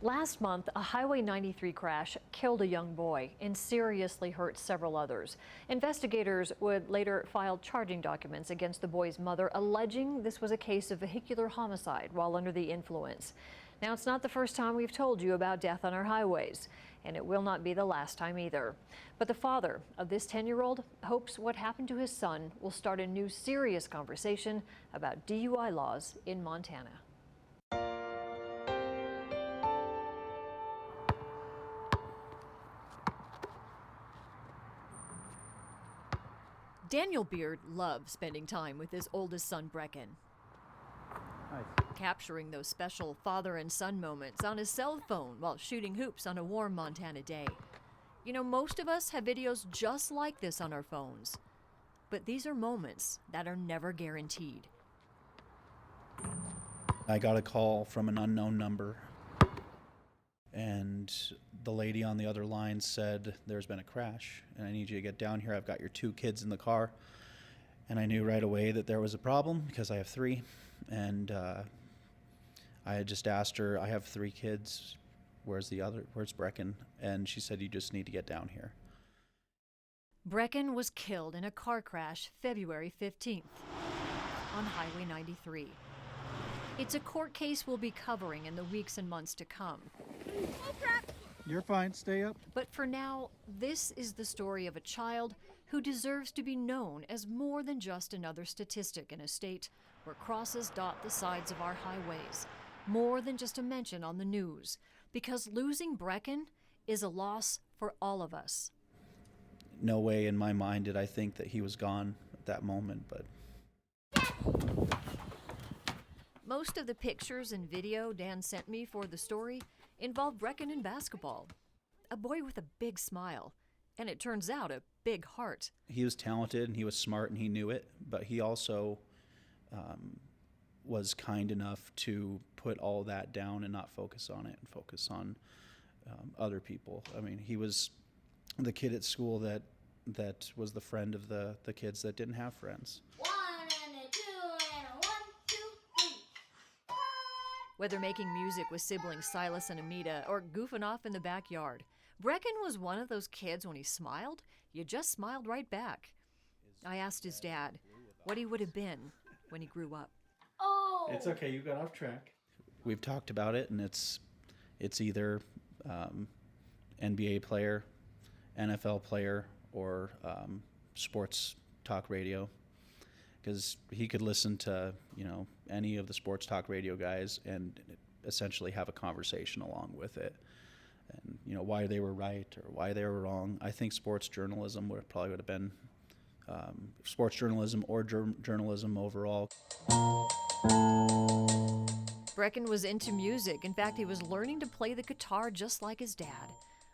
Last month, a Highway 93 crash killed a young boy and seriously hurt several others. Investigators would later file charging documents against the boy's mother, alleging this was a case of vehicular homicide while under the influence. Now, it's not the first time we've told you about death on our highways, and it will not be the last time either. But the father of this 10-year-old hopes what happened to his son will start a new serious conversation about DUI laws in Montana. Daniel Beard loves spending time with his oldest son, Brecken. Nice. Capturing those special father and son moments on his cell phone while shooting hoops on a warm Montana day. You know, most of us have videos just like this on our phones. But these are moments that are never guaranteed. I got a call from an unknown number, and the lady on the other line said, "There's been a crash, and I need you to get down here. I've got your 2 kids in the car." And I knew right away that there was a problem because I have 3. And I had just asked her, "I have 3 kids. Where's Brecken?" And she said, "You just need to get down here." Brecken was killed in a car crash February 15th on Highway 93. It's a court case we'll be covering in the weeks and months to come. Oh, crap. You're fine, stay up. But for now, this is the story of a child who deserves to be known as more than just another statistic in a state where crosses dot the sides of our highways, more than just a mention on the news, because losing Brecken is a loss for all of us. No way in my mind did I think that he was gone at that moment, but... Most of the pictures and video Dan sent me for the story involved Brecken in basketball. A boy with a big smile, and it turns out a big heart. He was talented and he was smart and he knew it, but he also was kind enough to put all that down and not focus on it and focus on other people. I mean, he was the kid at school that was the friend of the kids that didn't have friends. 1 and a 2 and a 1, 2, 3. Whether making music with siblings Silas and Amita or goofing off in the backyard, Brecken was one of those kids when he smiled, you just smiled right back. I asked his dad what he would have been when he grew up. Oh! It's okay, you got off track. We've talked about it, and it's either NBA player, NFL player, or sports talk radio, because he could listen to any of the sports talk radio guys and essentially have a conversation along with it, and why they were right or why they were wrong. I think sports journalism would have been sports journalism or journalism overall. Brecken was into music. In fact, he was learning to play the guitar just like his dad.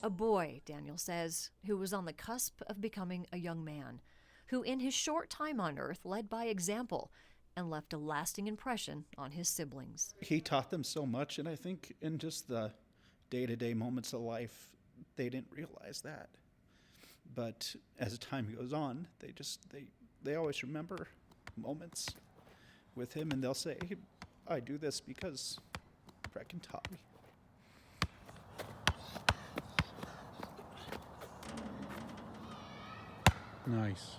A boy, Daniel says, who was on the cusp of becoming a young man, who in his short time on Earth led by example and left a lasting impression on his siblings. He taught them so much, and I think in just the day-to-day moments of life, they didn't realize that. But as time goes on, they always remember moments with him, and they'll say, "Hey, I do this because Brecken taught me." Nice.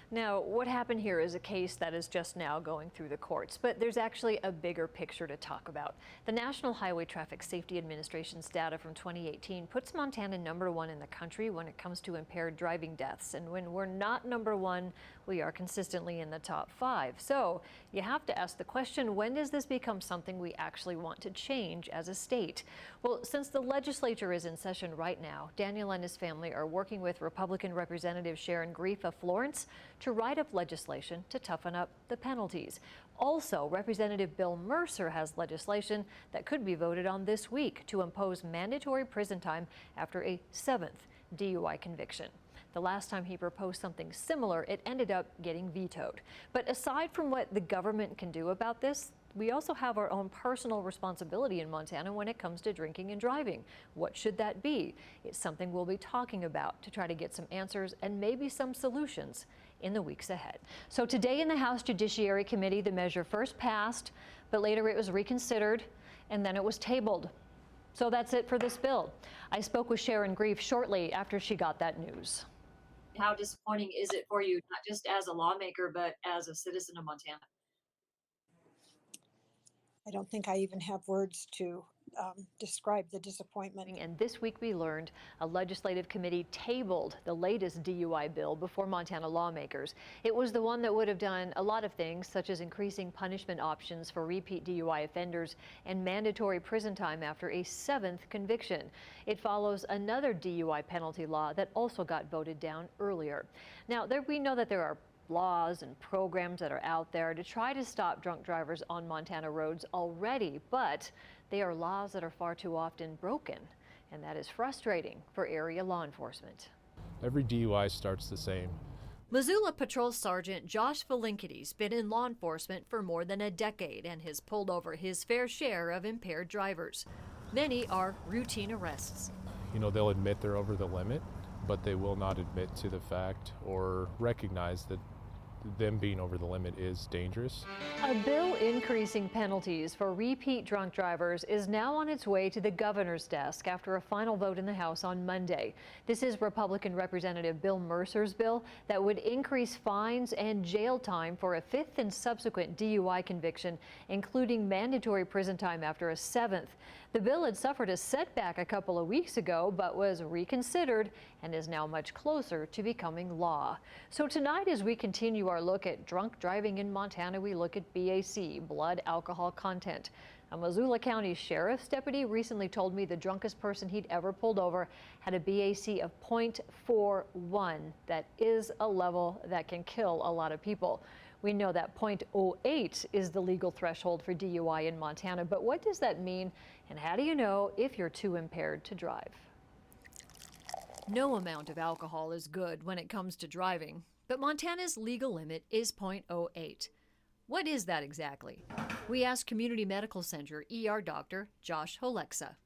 Now, what happened here is a case that is just now going through the courts, but there's actually a bigger picture to talk about. The National Highway Traffic Safety Administration's data from 2018 puts Montana #1 in the country when it comes to impaired driving deaths. And when we're not #1, we are consistently in the top 5. So you have to ask the question, when does this become something we actually want to change as a state? Well, since the legislature is in session right now, Daniel and his family are working with Republican Representative Sharon Grief of Florence to write up legislation to toughen up the penalties. Also, Representative Bill Mercer has legislation that could be voted on this week to impose mandatory prison time after a 7th DUI conviction. The last time he proposed something similar, it ended up getting vetoed. But aside from what the government can do about this, we also have our own personal responsibility in Montana when it comes to drinking and driving. What should that be? It's something we'll be talking about to try to get some answers and maybe some solutions in the weeks ahead. So today in the House Judiciary Committee, the measure first passed, but later it was reconsidered and then it was tabled. So that's it for this bill. I spoke with Sharon Grief shortly after she got that news. How disappointing is it for you, not just as a lawmaker, but as a citizen of Montana? I don't think I even have words to describe the disappointment. And this week we learned a legislative committee tabled the latest DUI bill before Montana lawmakers. It was the one that would have done a lot of things, such as increasing punishment options for repeat DUI offenders and mandatory prison time after a 7th conviction. It follows another DUI penalty law that also got voted down earlier. Now, we know that there are laws and programs that are out there to try to stop drunk drivers on Montana roads already, but they are laws that are far too often broken, and that is frustrating for area law enforcement. Every DUI starts the same. Missoula Patrol Sergeant Josh Valinkity's been in law enforcement for more than a decade and has pulled over his fair share of impaired drivers. Many are routine arrests. You know, they'll admit they're over the limit, but they will not admit to the fact or recognize that them being over the limit is dangerous. A bill increasing penalties for repeat drunk drivers is now on its way to the governor's desk after a final vote in the House on Monday. This is Republican Representative Bill Mercer's bill that would increase fines and jail time for a 5th and subsequent DUI conviction, including mandatory prison time after a 7th. The bill had suffered a setback a couple of weeks ago, but was reconsidered and is now much closer to becoming law. So tonight, as we continue our look at drunk driving in Montana, we look at BAC, blood alcohol content. A Missoula County Sheriff's deputy recently told me the drunkest person he'd ever pulled over had a BAC of 0.41. That is a level that can kill a lot of people. We know that 0.08 is the legal threshold for DUI in Montana, but what does that mean, and how do you know if you're too impaired to drive? No amount of alcohol is good when it comes to driving, but Montana's legal limit is 0.08. What is that exactly? We asked Community Medical Center ER Doctor Josh Holexa.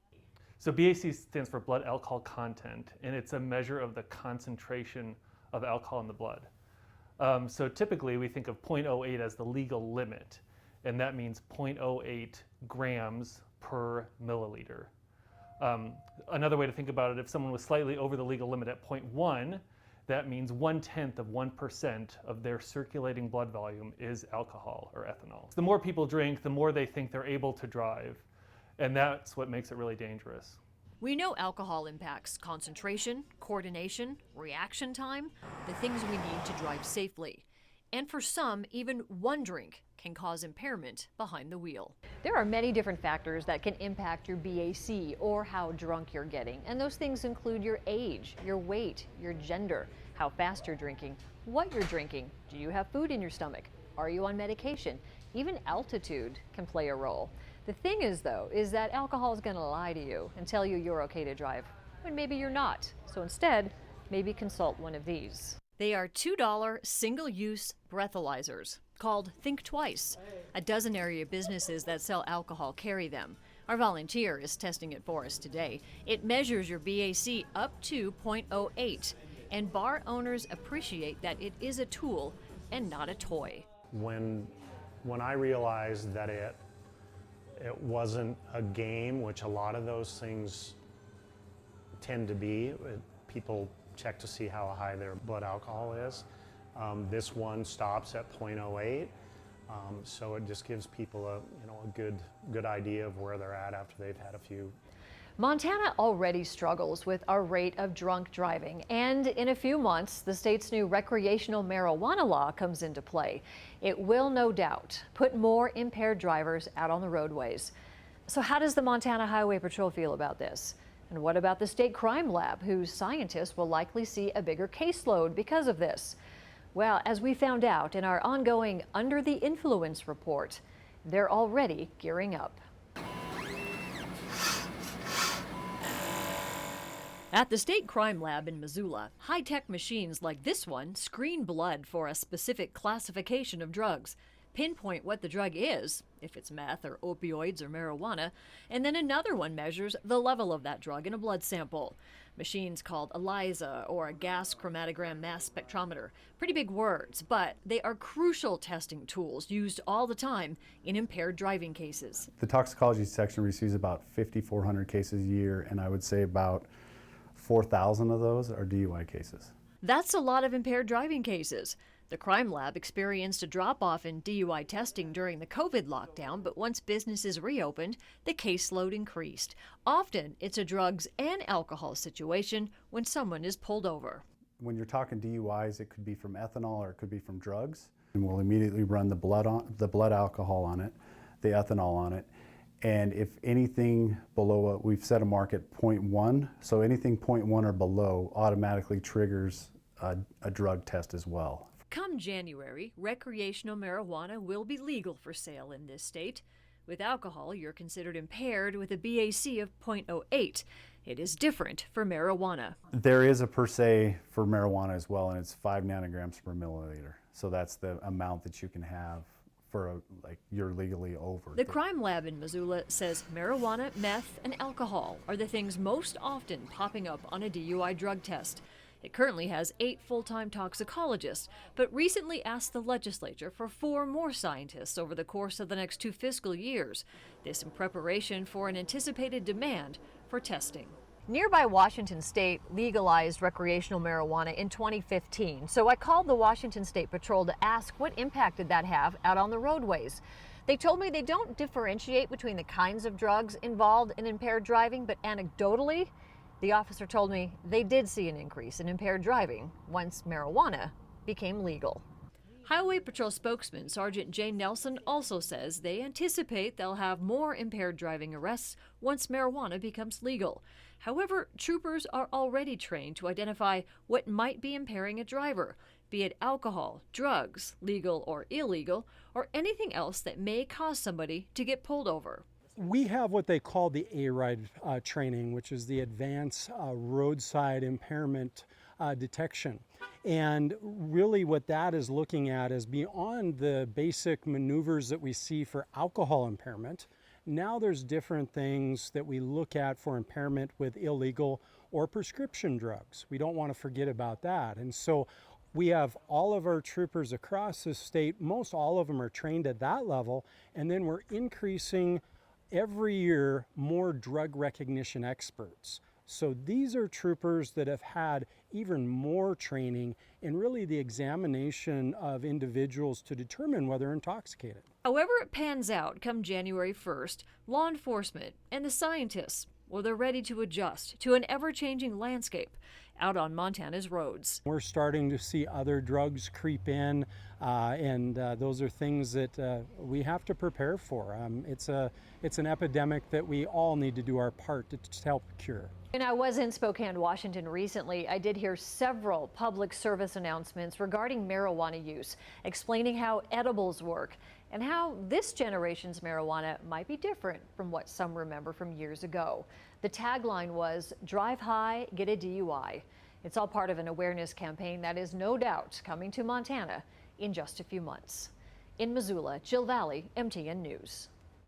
So BAC stands for blood alcohol content, and it's a measure of the concentration of alcohol in the blood. So typically we think of 0.08 as the legal limit, and that means 0.08 grams per milliliter. Another way to think about it, if someone was slightly over the legal limit at 0.1, that means 0.1% of their circulating blood volume is alcohol or ethanol. The more people drink, the more they think they're able to drive, and that's what makes it really dangerous. We know alcohol impacts concentration, coordination, reaction time, the things we need to drive safely. And for some, even one drink can cause impairment behind the wheel. There are many different factors that can impact your BAC or how drunk you're getting. And those things include your age, your weight, your gender, how fast you're drinking, what you're drinking, do you have food in your stomach, are you on medication? Even altitude can play a role. The thing is, though, is that alcohol is going to lie to you and tell you you're okay to drive, when maybe you're not. So instead, maybe consult one of these. They are $2 single-use breathalyzers called Think Twice. A dozen area businesses that sell alcohol carry them. Our volunteer is testing it for us today. It measures your BAC up to 0.08, and bar owners appreciate that it is a tool and not a toy. When I realized that it wasn't a game, which a lot of those things tend to be, people check to see how high their blood alcohol is. This one stops at 0.08, so it just gives people a good idea of where they're at after they've had a few. Montana already struggles with our rate of drunk driving, and in a few months, the state's new recreational marijuana law comes into play. It will no doubt put more impaired drivers out on the roadways. So how does the Montana Highway Patrol feel about this? And what about the state crime lab, whose scientists will likely see a bigger caseload because of this? Well, as we found out in our ongoing Under the Influence report, they're already gearing up. At the State Crime Lab in Missoula, high-tech machines like this one screen blood for a specific classification of drugs. pinpoint what the drug is, if it's meth or opioids or marijuana, and then another one measures the level of that drug in a blood sample. Machines called ELISA or a gas chromatogram mass spectrometer. Pretty big words, but they are crucial testing tools used all the time in impaired driving cases. The toxicology section receives about 5,400 cases a year, and I would say about 4,000 of those are DUI cases. That's a lot of impaired driving cases. The crime lab experienced a drop-off in DUI testing during the COVID lockdown, but once businesses reopened, the caseload increased. Often, it's a drugs and alcohol situation when someone is pulled over. When you're talking DUIs, it could be from ethanol or it could be from drugs, and we'll immediately run the blood alcohol on it, the ethanol on it, and if anything below, we've set a mark at 0.1, so anything 0.1 or below automatically triggers a drug test as well. Come January, recreational marijuana will be legal for sale in this state. With alcohol, you're considered impaired with a BAC of 0.08. It is different for marijuana. There is a per se for marijuana as well, and it's 5 nanograms per milliliter. So that's the amount that you can have for you're legally over. The crime lab in Missoula says marijuana, meth, and alcohol are the things most often popping up on a DUI drug test. It currently has 8 full-time toxicologists, but recently asked the legislature for 4 more scientists over the course of the next 2 fiscal years. This in preparation for an anticipated demand for testing. Nearby Washington State legalized recreational marijuana in 2015, so I called the Washington State Patrol to ask what impact did that have out on the roadways. They told me they don't differentiate between the kinds of drugs involved in impaired driving, but anecdotally, the officer told me they did see an increase in impaired driving once marijuana became legal. Highway Patrol spokesman Sergeant Jay Nelson also says they anticipate they'll have more impaired driving arrests once marijuana becomes legal. However, troopers are already trained to identify what might be impairing a driver, be it alcohol, drugs, legal or illegal, or anything else that may cause somebody to get pulled over. We have what they call the A-RIDE training, which is the Advanced Roadside Impairment Detection. And really what that is looking at is beyond the basic maneuvers that we see for alcohol impairment. Now there's different things that we look at for impairment with illegal or prescription drugs. We don't want to forget about that. And so we have all of our troopers across the state, most all of them are trained at that level, and then we're increasing every year more drug recognition experts. So these are troopers that have had even more training in really the examination of individuals to determine whether they're intoxicated. However it pans out come January 1st, law enforcement and the scientists, well, they're ready to adjust to an ever-changing landscape out on Montana's roads. We're starting to see other drugs creep in, and those are things that we have to prepare for. It's an epidemic that we all need to do our part to help cure. And I was in Spokane, Washington recently. I did hear several public service announcements regarding marijuana use, explaining how edibles work and how this generation's marijuana might be different from what some remember from years ago. The tagline was, "Drive high, get a DUI." It's all part of an awareness campaign that is no doubt coming to Montana in just a few months. In Missoula, Jill Valley, MTN News.